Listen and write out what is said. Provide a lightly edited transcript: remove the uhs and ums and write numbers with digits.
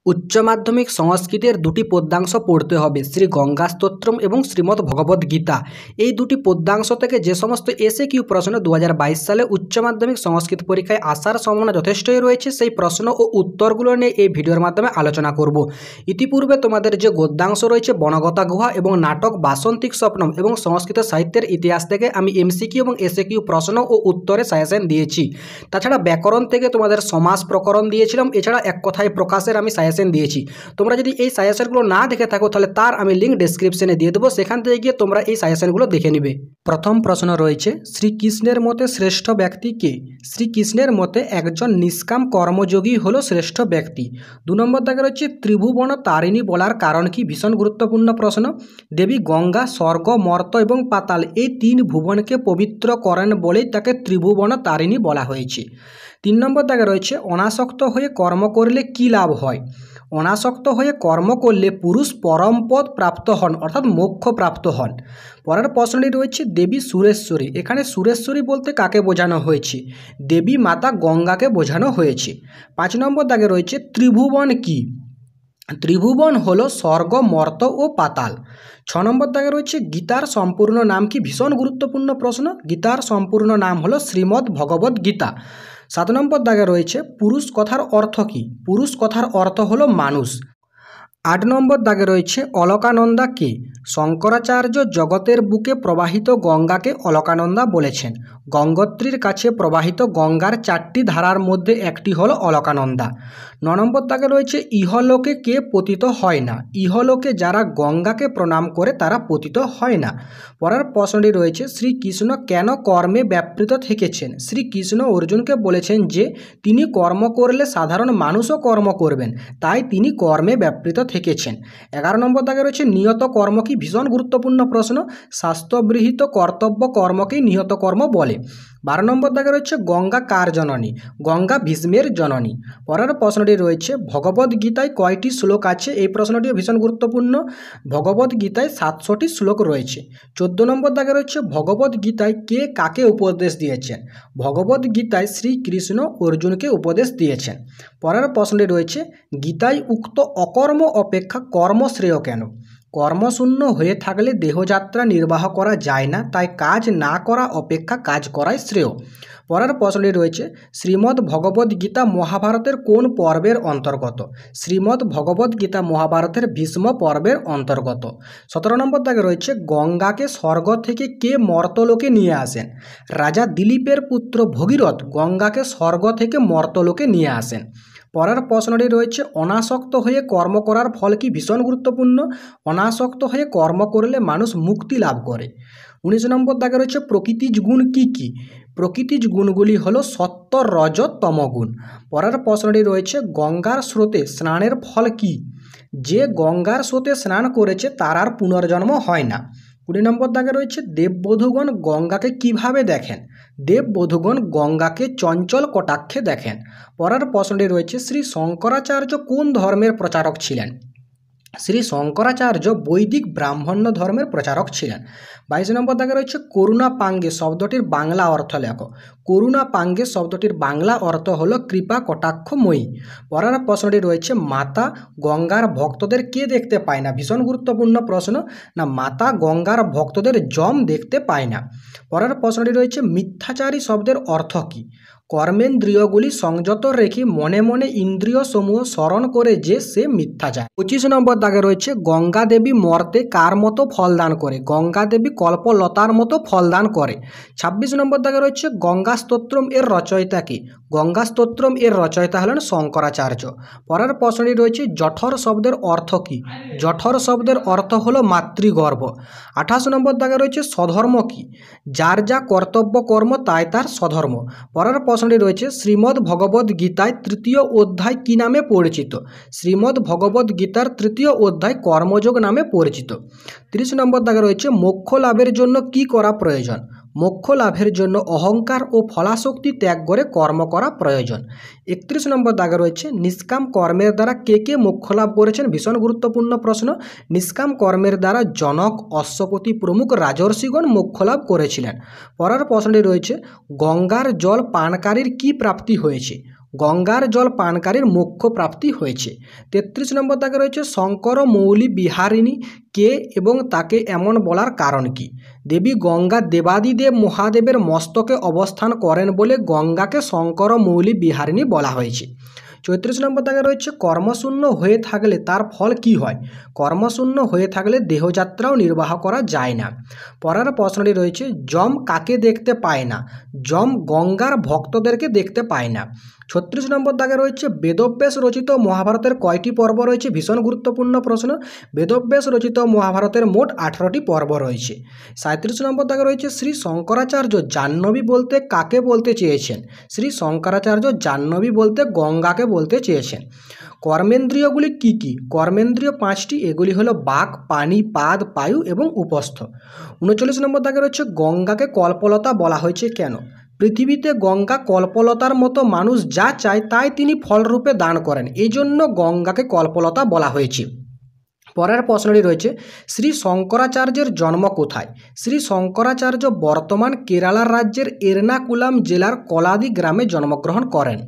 উচ্চ মাধ্যমিক সংস্কৃতের দুটি পদ্যাংশ পড়তে হবে, শ্রী গঙ্গা স্তোত্রম এবং শ্রীমদ্ ভগবদ্ গীতা। এই দুটি পদ্যাংশ থেকে যে সমস্ত এসএকিউ প্রশ্ন 2022 সালে উচ্চ মাধ্যমিক সংস্কৃত পরীক্ষায় আসার সম্ভাবনা যথেষ্টই রয়েছে, সেই প্রশ্ন ও উত্তরগুলো নিয়ে এই ভিডিওর মাধ্যমে আলোচনা করব। ইতিপূর্বে তোমাদের যে গদ্যাংশ রয়েছে বনগতা গুহা এবং নাটক বাসন্তিক স্বপ্নম এবং সংস্কৃত সাহিত্যের ইতিহাস থেকে আমি এমসিকিউ এবং এসএকিউ প্রশ্ন ও উত্তরে সাজেশন দিয়েছি। তাছাড়া ব্যাকরণ থেকে তোমাদের সমাস প্রকরণ দিয়েছিলাম, এছাড়া এক কথায় প্রকাশের আমি সাজেশন দিয়েছি। তোমরা যদি এই সাজেশনগুলো না দেখে থাকো তাহলে তার আমি লিঙ্ক ডেসক্রিপশনে দিয়ে দেবো, সেখান থেকে গিয়ে তোমরা এই সাজেশনগুলো দেখে নিবে। প্রথম প্রশ্ন রয়েছে, শ্রীকৃষ্ণের মতে শ্রেষ্ঠ ব্যক্তি কে? শ্রীকৃষ্ণের মতে একজন নিষ্কাম কর্মযোগী হলো শ্রেষ্ঠ ব্যক্তি। 2 নম্বর দাগে রয়েছে, ত্রিভুবন তারিণী বলার কারণ কি? ভীষণ গুরুত্বপূর্ণ প্রশ্ন। দেবী গঙ্গা স্বর্গ, মর্ত এবং পাতাল এই 3 ভুবনকে পবিত্র করেন বলেই তাকে ত্রিভুবন তারিণী বলা হয়েছে। 3 নম্বর দাগে রয়েছে, অনাসক্ত হয়ে কর্ম করলে কি লাভ হয়? অনাসক্ত হয়ে কর্ম করলে পুরুষ পরমপদ প্রাপ্ত হন, অর্থাৎ মোক্ষ প্রাপ্ত হন। পরের প্রশ্নটি রয়েছে, দেবী সুরেশ্বরী, এখানে সুরেশ্বরী বলতে কাকে বোঝানো হয়েছে? দেবী মাতা গঙ্গাকে বোঝানো হয়েছে। 5 নম্বর দাগে রয়েছে, ত্রিভুবন কি? ত্রিভুবন হলো স্বর্গ, মর্ত ও পাতাল। 6 নম্বর দাগে রয়েছে, গীতার সম্পূর্ণ নাম কি? ভীষণ গুরুত্বপূর্ণ প্রশ্ন। গীতার সম্পূর্ণ নাম হলো শ্রীমদ্ ভগবদ্ গীতা। 7 নম্বর দাগে রয়েছে, পুরুষ কথার অর্থ কি? পুরুষ কথার অর্থ হলো মানুষ। 8 নম্বর দাগে রয়েছে, অলকানন্দা কে? শঙ্করাচার্য জগতের বুকে প্রবাহিত গঙ্গাকে অলকানন্দা বলেছেন। গঙ্গোত্রীর কাছে প্রবাহিত গঙ্গার 4টি ধারার মধ্যে একটি হলো অলকানন্দা। 9 নম্বর দাগে রয়েছে, ইহলোকে কে পতিত হয় না? ইহলোকে যারা গঙ্গাকে প্রণাম করে তারা পতিত হয় না। পরের প্রশ্নটি রয়েছে, শ্রীকৃষ্ণ কেন কর্মে ব্যাপৃত থেকেছেন? শ্রীকৃষ্ণ অর্জুনকে বলেছেন যে তিনি কর্ম করলে সাধারণ মানুষও কর্ম করবেন, তাই তিনি কর্মে ব্যাপৃত থেকেছেন। 11 নম্বর দাগে রয়েছে, নিয়ত কর্ম কি? ভীষণ গুরুত্বপূর্ণ প্রশ্ন। শাস্ত্রগৃহীত কর্তব্য কর্মকেই নিয়ত কর্ম বলে। 12 নম্বর দাগে রয়েছে, গঙ্গা কার জননী? গঙ্গা ভীষ্মের জননী। পরের প্রশ্নটি রয়েছে, ভগবদ্ গীতায় কয়টি শ্লোক আছে? এই প্রশ্নটিও ভীষণ গুরুত্বপূর্ণ। ভগবদ্ গীতায় 700টি শ্লোক রয়েছে। 14 নম্বর দাগে রয়েছে, ভগবদ্ গীতায় কে কাকে উপদেশ দিয়েছেন? ভগবদ্ গীতায় শ্রীকৃষ্ণ অর্জুনকে উপদেশ দিয়েছেন। পরের প্রশ্নটি রয়েছে, গীতায় উক্ত অকর্ম অপেক্ষা কর্ম শ্রেয় কেন? কর্মশূন্য হয়ে থাকলে দেহযাত্রা নির্বাহ করা যায় না, তাই কাজ না করা অপেক্ষা কাজ করাই শ্রেয়। পরের প্রশ্নটি রয়েছে, শ্রীমদ্ ভগবদ্ গীতা মহাভারতের কোন পর্বের অন্তর্গত? শ্রীমদ্ ভগবদ্ গীতা মহাভারতের ভীষ্ম পর্বের অন্তর্গত। 17 নম্বর দাগে রয়েছে, গঙ্গাকে স্বর্গ থেকে কে মর্তলোকে নিয়ে আসেন? রাজা দিলীপের পুত্র ভগীরথ গঙ্গাকে স্বর্গ থেকে মর্তলোকে নিয়ে আসেন। পরের প্রশ্নটি রয়েছে, অনাসক্ত হয়ে কর্ম করার ফল কি? ভীষণ গুরুত্বপূর্ণ। অনাসক্ত হয়ে কর্ম করলে মানুষ মুক্তি লাভ করে। 19 নম্বর দাগে রয়েছে, প্রকৃতিজ গুণ কি কি? প্রকৃতিজ গুণগুলি হলো সত্য, রজ, তমগুণ। পরের প্রশ্নটি রয়েছে, গঙ্গার স্রোতে স্নানের ফল কি? যে গঙ্গার স্রোতে স্নান করেছে তার আর পুনর্জন্ম হয় না। 20 নম্বর দাগে রয়েছে, দেববধূগণ গঙ্গাকে কিভাবে দেখেন? দেববধূগণ গঙ্গাকে চঞ্চল কটাক্ষে দেখেন। পরের প্রশ্নটি রয়েছে, শ্রী শঙ্করাচার্য কোন ধর্মের প্রচারক ছিলেন? শ্রী শঙ্করাচার্য বৈদিক ব্রাহ্মণ্য ধর্মের প্রচারক ছিলেন। 22 নম্বর দাগে রয়েছে, করুণা পাঙ্গে শব্দটির বাংলা অর্থ লেখো। করুণা পাঙ্গে শব্দটির বাংলা অর্থ হলো কৃপা কটাক্ষময়ী। পরের প্রশ্নটি রয়েছে, মাতা গঙ্গার ভক্তদের কে দেখতে পায় না? ভীষণ গুরুত্বপূর্ণ প্রশ্ন। না, মাতা গঙ্গার ভক্তদের যম দেখতে পায় না। পরের প্রশ্নটি রয়েছে, মিথ্যাচারী শব্দের অর্থ কী? কর্মেন্দ্রিয়গুলি সংযত রেখে মনে মনে ইন্দ্রিয় সমূহ স্মরণ করে যে সে মিথ্যাচার। 25 নম্বর দাগে রয়েছে, গঙ্গা দেবী মর্তে কার মতো ফলদান করে? গঙ্গা দেবী কল্পলতার মতো ফলদান করে। 26 নম্বর দাগে রয়েছে, গঙ্গা স্তোত্রম এর রচয়িতা কে? গঙ্গা স্তোত্রম এর রচয়িতা হলেন শঙ্করাচার্য। পরের প্রশ্নটি রয়েছে, জঠর শব্দের অর্থ কী? জঠর শব্দের অর্থ হলো মাতৃগর্ভ। 28 নম্বর দাগে রয়েছে, স্বধর্ম কী? যার যা কর্তব্য কর্ম তাই তার স্বধর্ম। পরের প্রশ্নটি রয়েছে, শ্রীমদ্ ভগবদ্ গীতায় 3য় অধ্যায় কি নামে পরিচিত? শ্রীমদ্ ভগবদ্ গীতার 3য় অধ্যায় কর্মযোগ নামে পরিচিত। 30 নম্বর দাগে রয়েছে, মোক্ষ লাভের জন্য কি করা প্রয়োজন? মোক্ষ লাভের জন্য অহংকার ও ফলাশক্তি ত্যাগ করে কর্ম করা প্রয়োজন। 31 নম্বর দাগে রয়েছে, নিষ্কাম কর্মের দ্বারা কে কে মোক্ষ লাভ করেছেন? ভীষণ গুরুত্বপূর্ণ প্রশ্ন। নিষ্কাম কর্মের দ্বারা জনক, অশ্বপতি প্রমুখ রাজর্ষিগণ মোক্ষ লাভ করেছিলেন। পরের প্রশ্নটি রয়েছে, গঙ্গার জল পানকারীর কি প্রাপ্তি হয়েছে? গঙ্গার জল পানকারীর মোক্ষ প্রাপ্তি হয়েছে। 33 নম্বর দাগে রয়েছে শঙ্কর মৌলি বিহারিণী কে এবং তাকে এমন বলার কারণ কি? দেবী গঙ্গা দেবাদিদেব মহাদেবের মস্তকে অবস্থান করেন বলে গঙ্গাকে শঙ্কর মৌলি বিহারিণী বলা হয়েছে। 34 নম্বর দাগে রয়েছে কর্মশূন্য হয়ে থাকলে তার ফল কি হয়? কর্মশূন্য হয়ে থাকলে দেহযাত্রাও নির্বাহ করা যায় না। পরের প্রশ্নটি রয়েছে যম কাকে দেখতে পায় না? যম গঙ্গার ভক্তদেরকে দেখতে পায় না। 36 নম্বর দাগে রয়েছে বেদব্যাস রচিত মহাভারতের কয়টি পর্ব রয়েছে? ভীষণ গুরুত্বপূর্ণ প্রশ্ন। বেদব্যাস রচিত মহাভারতের মোট 18টি পর্ব রয়েছে। 37 নম্বর দাগে রয়েছে শ্রী শঙ্করাচার্য জাহ্নবী বলতে কাকে বলতে চেয়েছেন? শ্রী শঙ্করাচার্য জাহ্নবী বলতে গঙ্গাকে বলতে চেয়েছেন। কর্মেন্দ্রিয়গুলি কি কি? কর্মেন্দ্রিয় 5টি, এগুলি হলো বাক, পানি, পাদ, পায়ু এবং উপস্থ। 39 নম্বর দাগে রয়েছে গঙ্গাকে কল্পলতা বলা হয়েছে কেন? পৃথিবীতে গঙ্গা কল্পলতার মতো মানুষ যা চায় তাই তিনি ফলরূপে দান করেন, এই জন্য গঙ্গাকে কল্পলতা বলা হয়েছে। পরের প্রশ্নটি রয়েছে শ্রী শঙ্করাচার্যের জন্ম কোথায়? শ্রী শঙ্করাচার্য বর্তমান কেরালা রাজ্যের এর্নাকুলাম জেলার কলাদি গ্রামে জন্মগ্রহণ করেন।